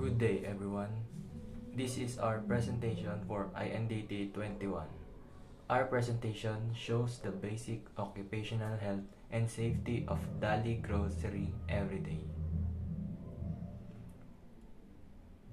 Good day, everyone. This is our presentation for INDT 21. Our presentation shows the basic occupational health and safety of Dali Grocery every day.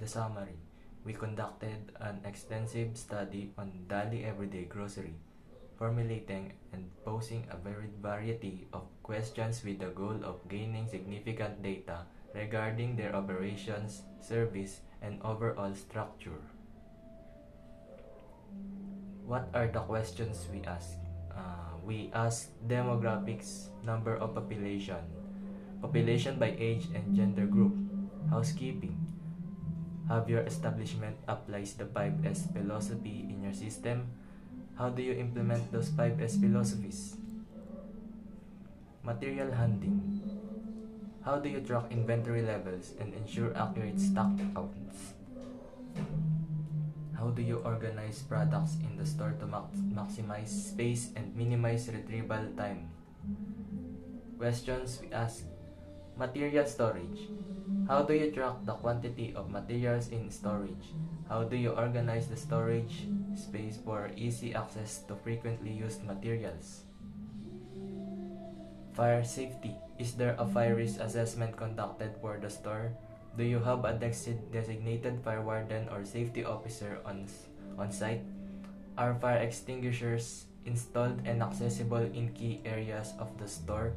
The summary. We conducted an extensive study on Dali Everyday Grocery, formulating and posing a variety of questions with the goal of gaining significant data regarding their operations, service, and overall structure. What are the questions we ask? We ask demographics, number of population, population by age and gender group, housekeeping. Have your establishment applies the 5S philosophy in your system? How do you implement those 5S philosophies? Material handling. How do you track inventory levels and ensure accurate stock counts? How do you organize products in the store to maximize space and minimize retrieval time? Questions we ask. Material storage. How do you track the quantity of materials in storage? How do you organize the storage space for easy access to frequently used materials? Fire safety. Is there a fire risk assessment conducted for the store? Do you have a designated fire warden or safety officer on site? Are fire extinguishers installed and accessible in key areas of the store?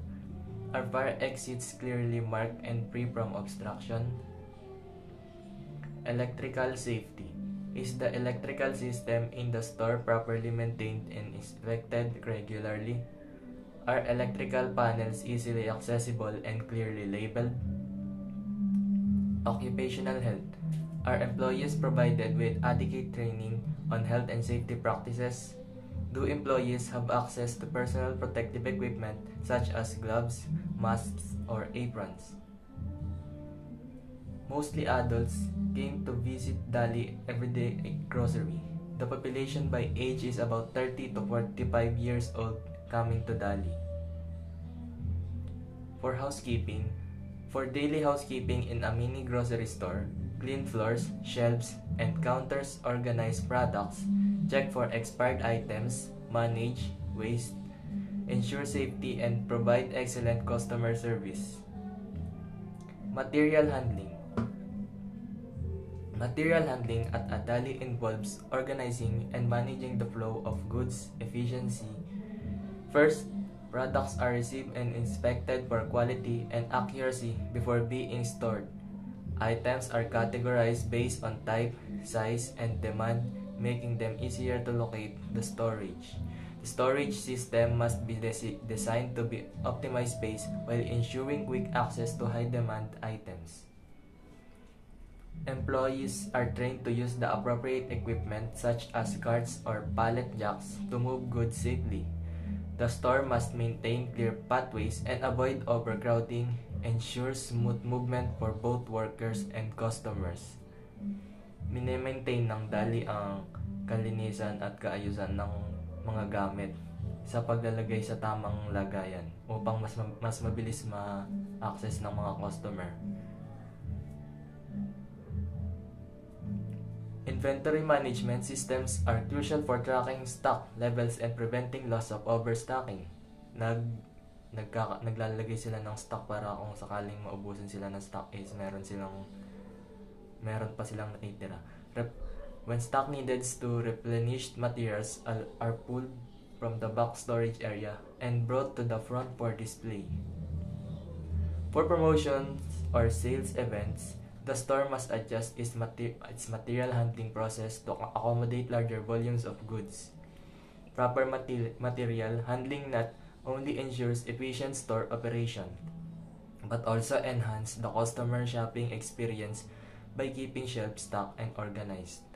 Are fire exits clearly marked and free from obstruction? Electrical safety. Is the electrical system in the store properly maintained and inspected regularly? Are electrical panels easily accessible and clearly labeled? Occupational health. Are employees provided with adequate training on health and safety practices? Do employees have access to personal protective equipment such as gloves, masks, or aprons? Mostly adults came to visit Dali Everyday Grocery. The population by age is about 30 to 45 years old coming to Dali. For housekeeping, for daily housekeeping in a mini grocery store, clean floors, shelves, and counters, organize products, check for expired items, manage waste, ensure safety, and provide excellent customer service. Material handling. Material handling at a Dali involves organizing and managing the flow of goods efficiency. First, products are received and inspected for quality and accuracy before being stored. Items are categorized based on type, size, and demand, making them easier to locate the storage. The storage system must be designed to be optimized space while ensuring quick access to high-demand items. Employees are trained to use the appropriate equipment such as carts or pallet jacks to move goods safely. The store must maintain clear pathways and avoid overcrowding, ensure smooth movement for both workers and customers. Mini-maintain ng Dali ang kalinisan at kaayusan ng mga gamit sa paglalagay sa tamang lagayan upang mas mabilis ma-access ng mga customer. Inventory management systems are crucial for tracking stock levels and preventing loss of overstocking. Naglalagay sila ng stock para kung sakaling maubusan sila ng stock is meron pa silang natitira. When stock needed to replenish materials are pulled from the back storage area and brought to the front for display. For promotions or sales events, the store must adjust its material handling process to accommodate larger volumes of goods. Proper material handling not only ensures efficient store operation, but also enhance the customer shopping experience by keeping shelf stocked and organized.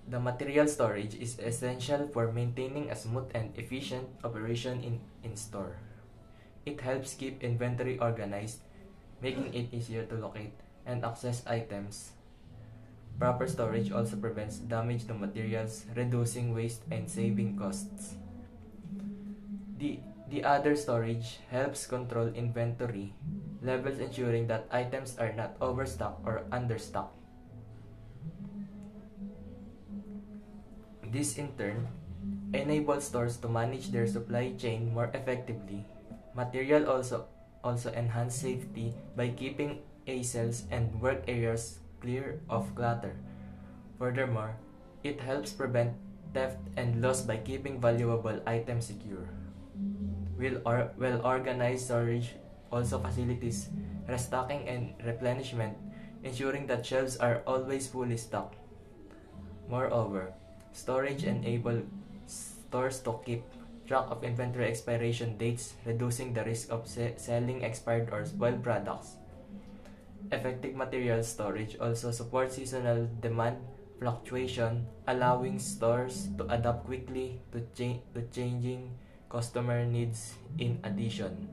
The material storage is essential for maintaining a smooth and efficient operation in store. It helps keep inventory organized, making it easier to locate and access items. Proper storage also prevents damage to materials, reducing waste and saving costs. The other storage helps control inventory levels ensuring that items are not overstocked or understocked. This in turn enables stores to manage their supply chain more effectively. Material also enhance safety by keeping aisles and work areas clear of clutter. Furthermore, it helps prevent theft and loss by keeping valuable items secure. Well-organized storage also facilitates restocking and replenishment, ensuring that shelves are always fully stocked. Moreover, storage enables stores to keep track of inventory expiration dates, reducing the risk of selling expired or spoiled products. Effective material storage also supports seasonal demand fluctuation, allowing stores to adapt quickly to changing customer needs. In addition,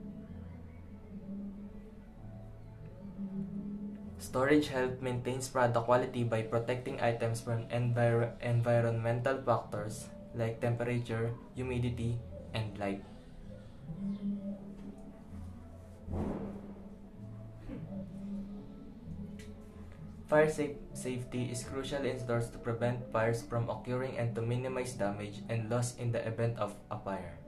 storage helps maintain product quality by protecting items from environmental factors like temperature, humidity, and light. Fire safety is crucial in stores to prevent fires from occurring and to minimize damage and loss in the event of a fire.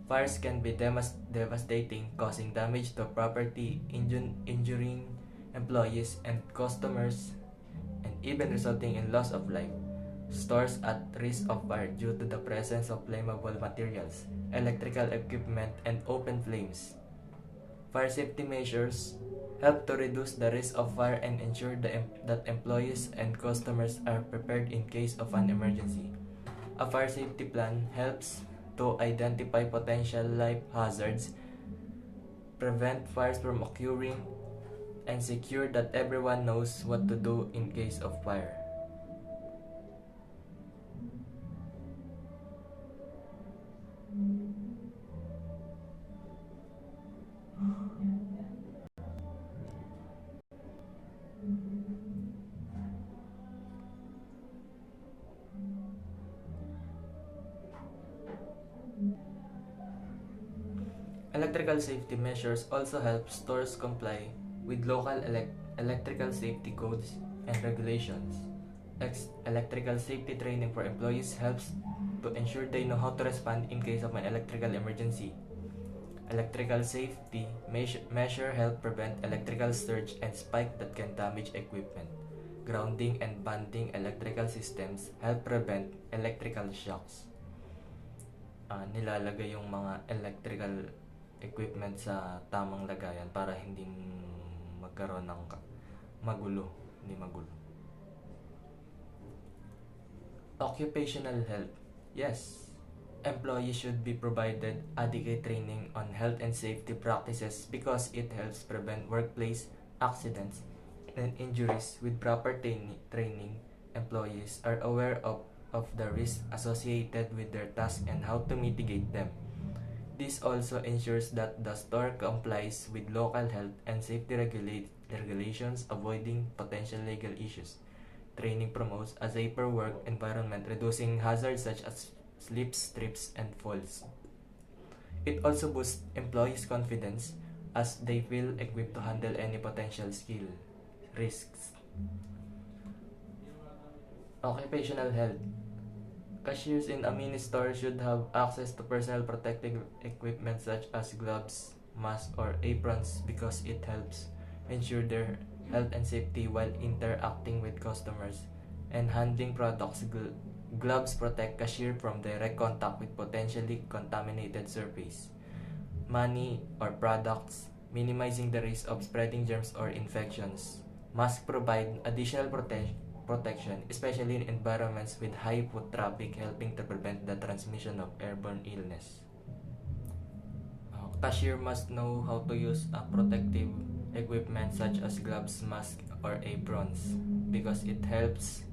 Fires can be devastating, causing damage to property, injuring employees and customers, and even resulting in loss of life. Stores at risk of fire due to the presence of flammable materials, electrical equipment, and open flames. Fire safety measures help to reduce the risk of fire and ensure that employees and customers are prepared in case of an emergency. A fire safety plan helps to identify potential life hazards, prevent fires from occurring, and secure that everyone knows what to do in case of fire. Electrical safety measures also help stores comply with local electrical safety codes and regulations. Electrical safety training for employees helps to ensure they know how to respond in case of an electrical emergency. Electrical safety measure help prevent electrical surge and spike that can damage equipment. Grounding and bonding electrical systems help prevent electrical shocks. Nilalagay yung mga electrical equipment sa tamang lagayan para hindi magkaroon ng hindi magulo. Occupational health. Yes, employees should be provided adequate training on health and safety practices because it helps prevent workplace accidents and injuries. With proper training, employees are aware of the risks associated with their task and how to mitigate them. This also ensures that the store complies with local health and safety regulations, avoiding potential legal issues. Training promotes a safer work environment, reducing hazards such as slips, trips, and falls. It also boosts employees' confidence as they feel equipped to handle any potential skill risks. Occupational health. Cashiers in a mini store should have access to personal protective equipment such as gloves, masks, or aprons because it helps ensure their health and safety while interacting with customers and handling products. Gloves protect cashier from direct contact with potentially contaminated surface, money, or products, minimizing the risk of spreading germs or infections. Masks provide additional protection, especially in environments with high foot traffic, helping to prevent the transmission of airborne illness. Cashier must know how to use protective equipment such as gloves, masks, or aprons because it helps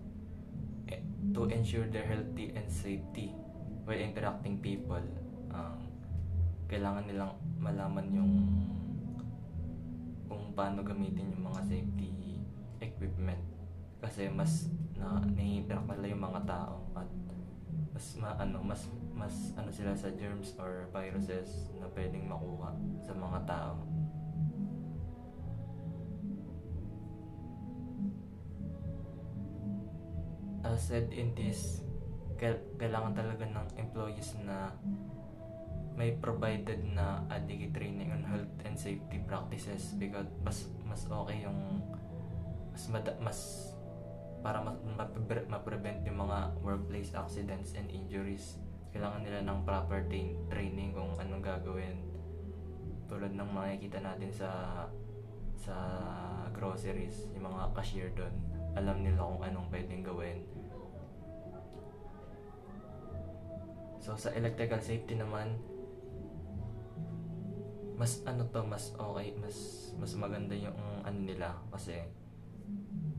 to ensure their healthy and safety while interacting people. Kailangan nilang malaman yung kung paano gamitin yung mga safety equipment kasi mas nai-interact nila yung mga tao at mas sila sa germs or viruses na pwedeng makuha sa mga tao. As said in this, kailangan talaga ng employees na may provided na adequate training on health and safety practices, because mas okay yung mas para ma-prevent yung mga workplace accidents and injuries. Kailangan nila ng proper training kung anong gagawin, tulad ng makikita natin sa groceries, yung mga cashier doon, alam nila kung anong pwedeng gawin. So sa electrical safety naman, mas okay, mas maganda yung nila, kasi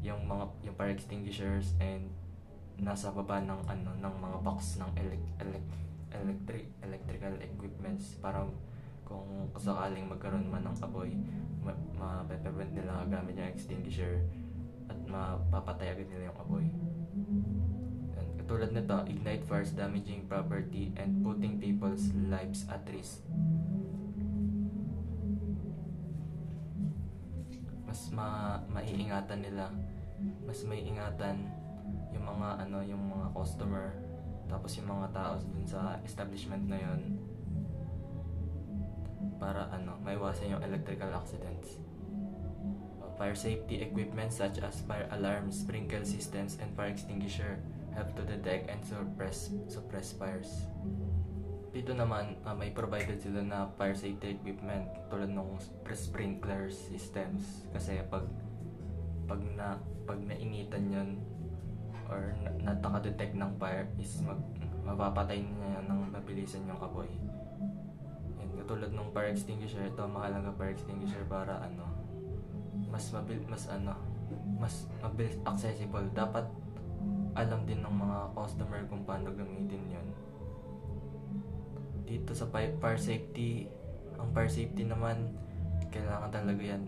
yung fire extinguishers and nasa baba ng mga box ng electrical equipments, para kung sakaling magkaroon man ng apoy, ma-prevent nila gamit yung extinguisher at mapapatay agad nila yung apoy. And katulad nito, ignite fires damaging property and putting people's lives at risk. Mas maiingatan nila, mas maiingatan yung mga customer, tapos yung mga tao dun sa establishment na yon, para maiwasan yung electrical accidents. Fire safety equipment such as fire alarms, sprinkler systems, and fire extinguisher help to detect and suppress fires. Dito naman, may provided sila na fire safety equipment tulad ng sprinkler systems, kasi pag nainitan yun or nakadetect ng fire, is mapapatay niya ng mabilisan yung apoy. Yan, katulad ng fire extinguisher, ito mahalaga fire extinguisher para mas mabilis accessible. Dapat alam din ng mga customer kung paano gamitin yun. Dito sa fire safety, ang fire safety naman, kailangan talaga yan,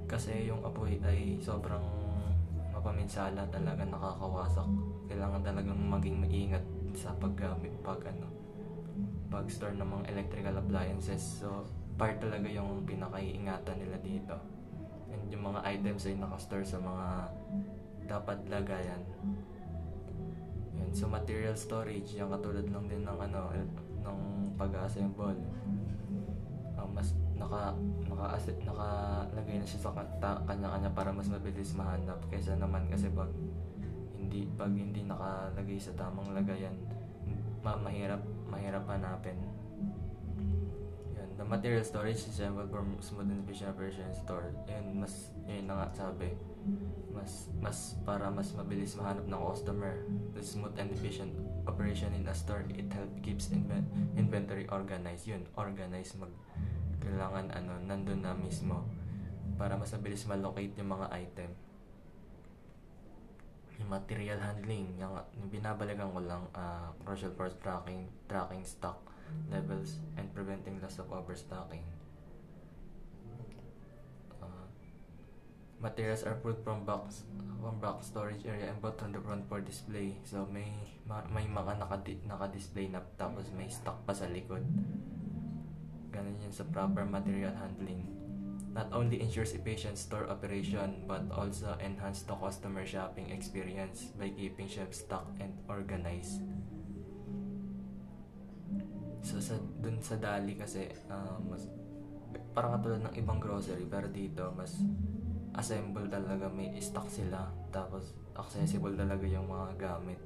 kasi yung apoy ay sobrang mapaminsala, talaga nakakawasak. Kailangan talagang maging maingat sa paggamit pag store ng mga electrical appliances. So fire talaga yung pinakaiingatan nila dito, and yung mga items ay nakastore sa mga dapat lagayan. Yan. So material storage, yung katulad lang din ng ng pag-assemble. Mas nakalagay na siya sa kanya-kanya para mas mabilis mahanap, kaysa naman kasi pag hindi nakalagay sa tamang lagayan, mahirap hanapin. Yan. The material storage is able for smooth and efficient operation store. Yun na nga sabi, para mas mabilis mahanap ng customer. The smooth and efficient operation in a store, it helps keeps inventory organized. Yun, organized, kailangan nandun na mismo para mas mabilis ma-locate yung mga item. Yung material handling, yung binabalikan ko lang, crucial for tracking stock levels and preventing loss of overstocking. Materials are pulled from box storage area and brought on the front for display. So may mga naka-display na, tapos may stock pa sa likod. Ganun yun sa proper material handling. Not only ensures efficient store operation, but also enhance the customer shopping experience by keeping shelf stock and organized. So dun sa Dali kasi, mas parang katulad ng ibang grocery, pero dito mas assemble talaga, may stock sila, tapos accessible talaga yung mga gamit.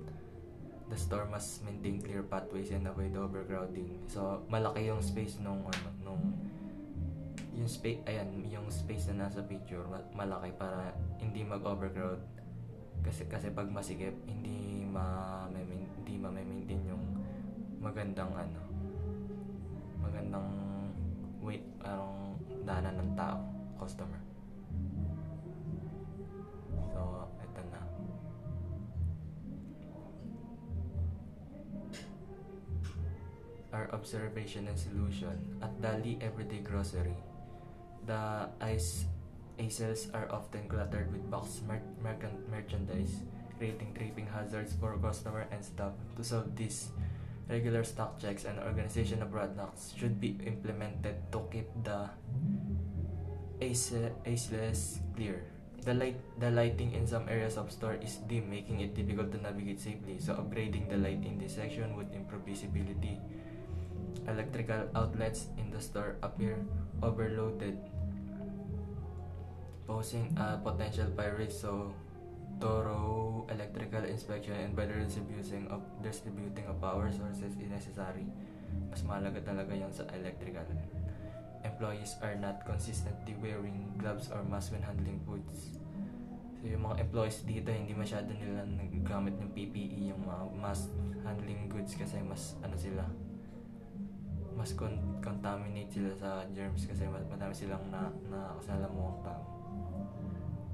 The store must maintain clear pathways and avoid overcrowding. So malaki yung space yung space na nasa picture, malaki para hindi mag-overcrowd, kasi pag masikip, hindi ma-maintain yung magandang weight, daanan ng tao, customer. So ito na. Our observation and solution. At Dali Everyday Grocery, the aisles are often cluttered with boxed merchandise, creating tripping hazards for customer and staff. To solve this, regular stock checks and organization of products should be implemented to keep the aisles clear. The lighting in some areas of store is dim, making it difficult to navigate safely. So upgrading the light in this section would improve visibility. Electrical outlets in the store appear overloaded, posing a potential fire risk. So thorough electrical inspection and better distributing of power sources is necessary. Mas mahalaga talaga yan sa electrical. Employees are not consistently wearing gloves or masks when handling foods. So yung mga employees dito, hindi masyado nila naggamit ng PPE, yung mga mass handling goods, kasi mas mas contaminate sila sa germs kasi madami silang nakasalamuhang tao.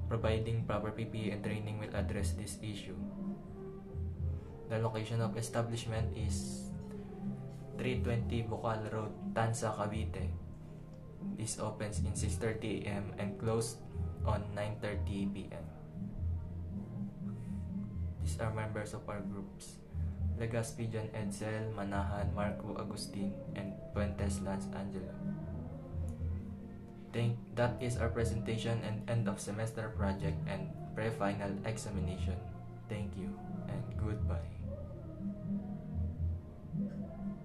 Providing proper PPE and training will address this issue. The location of establishment is 320 Bocal Road, Tansa, Cavite. This opens in 6:30 a.m. and closed on 9:30 p.m. These are members of our groups: Legazpi John Edsel, Manahan, Marco Agustin, and Puentes Lance Angelo. That is our presentation and end of semester project and pre-final examination. Thank you and goodbye.